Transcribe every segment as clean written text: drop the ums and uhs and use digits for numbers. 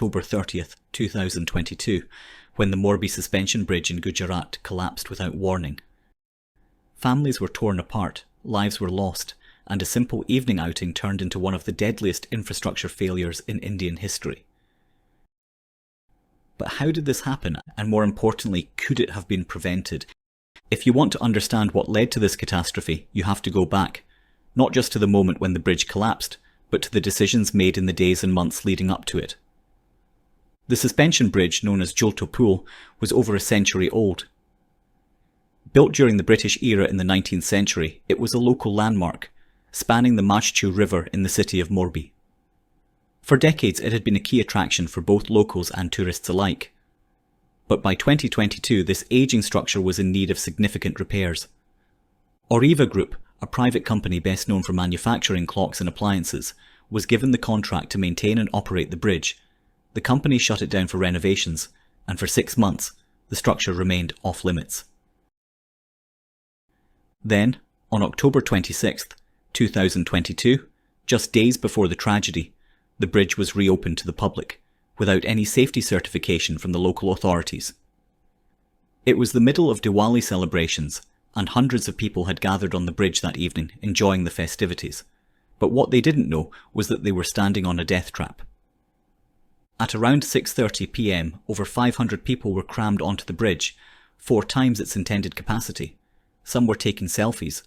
October 30th, 2022, when the Morbi suspension bridge in Gujarat collapsed without warning. Families were torn apart, lives were lost, and a simple evening outing turned into one of the deadliest infrastructure failures in Indian history. But how did this happen, and more importantly, could it have been prevented? If you want to understand what led to this catastrophe, you have to go back, not just to the moment when the bridge collapsed, but to the decisions made in the days and months leading up to it. The suspension bridge, known as Jolto Pul, was over a century old. Built during the British era in the 19th century, it was a local landmark, spanning the Machchhu River in the city of Morbi. For decades it had been a key attraction for both locals and tourists alike. But by 2022 this ageing structure was in need of significant repairs. Oriva Group, a private company best known for manufacturing clocks and appliances, was given the contract to maintain and operate the bridge. The company shut it down for renovations, and for 6 months the structure remained off limits. Then, on October 26th, 2022, just days before the tragedy, the bridge was reopened to the public, without any safety certification from the local authorities. It was the middle of Diwali celebrations, and hundreds of people had gathered on the bridge that evening, enjoying the festivities. But what they didn't know was that they were standing on a death trap. At around 6:30 p.m, over 500 people were crammed onto the bridge, 4 times its intended capacity. Some were taking selfies.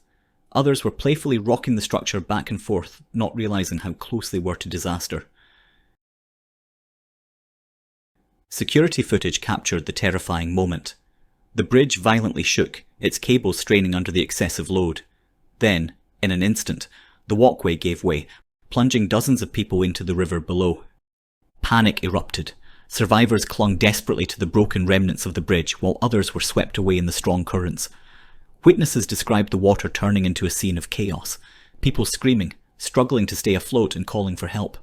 Others were playfully rocking the structure back and forth, not realizing how close they were to disaster. Security footage captured the terrifying moment. The bridge violently shook, its cables straining under the excessive load. Then, in an instant, the walkway gave way, plunging dozens of people into the river below. Panic erupted. Survivors clung desperately to the broken remnants of the bridge, while others were swept away in the strong currents. Witnesses described the water turning into a scene of chaos, people screaming, struggling to stay afloat and calling for help.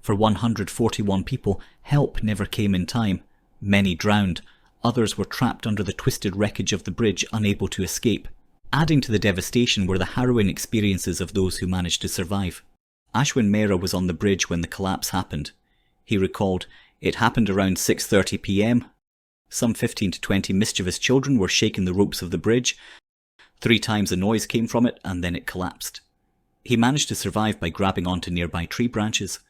For 141 people, help never came in time. Many drowned, others were trapped under the twisted wreckage of the bridge, unable to escape. Adding to the devastation were the harrowing experiences of those who managed to survive. Ashwin Mehra was on the bridge when the collapse happened. He recalled, "It happened around 6:30 p.m. Some 15 to 20 mischievous children were shaking the ropes of the bridge. 3 times a noise came from it, and then it collapsed." He managed to survive by grabbing onto nearby tree branches.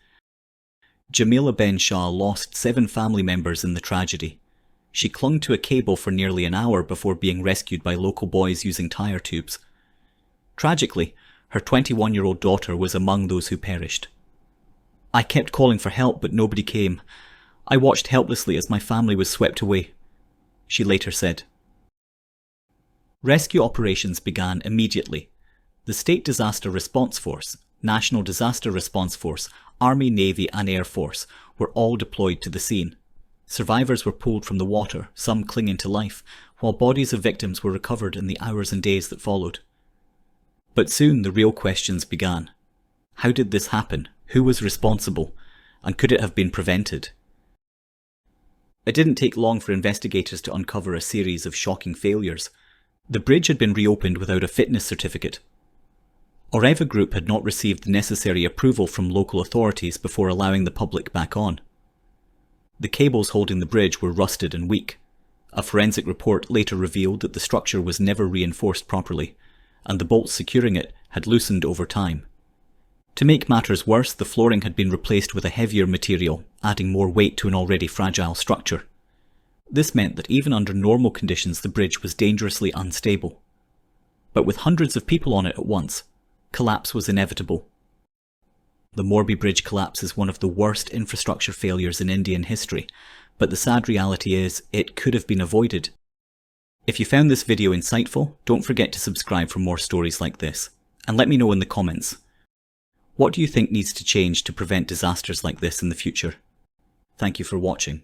Jamila Ben Shah lost 7 family members in the tragedy. She clung to a cable for nearly an hour before being rescued by local boys using tire tubes. Tragically, her 21-year-old daughter was among those who perished. "I kept calling for help, but nobody came. I watched helplessly as my family was swept away," she later said. Rescue operations began immediately. The State Disaster Response Force, National Disaster Response Force, Army, Navy and Air Force were all deployed to the scene. Survivors were pulled from the water, some clinging to life, while bodies of victims were recovered in the hours and days that followed. But soon the real questions began. How did this happen? Who was responsible? And could it have been prevented? It didn't take long for investigators to uncover a series of shocking failures. The bridge had been reopened without a fitness certificate. Oriva Group had not received the necessary approval from local authorities before allowing the public back on. The cables holding the bridge were rusted and weak. A forensic report later revealed that the structure was never reinforced properly, and the bolts securing it had loosened over time. To make matters worse, the flooring had been replaced with a heavier material, adding more weight to an already fragile structure. This meant that even under normal conditions the bridge was dangerously unstable. But with hundreds of people on it at once, collapse was inevitable. The Morbi Bridge collapse is one of the worst infrastructure failures in Indian history, but the sad reality is it could have been avoided. If you found this video insightful, don't forget to subscribe for more stories like this, and let me know in the comments. What do you think needs to change to prevent disasters like this in the future? Thank you for watching.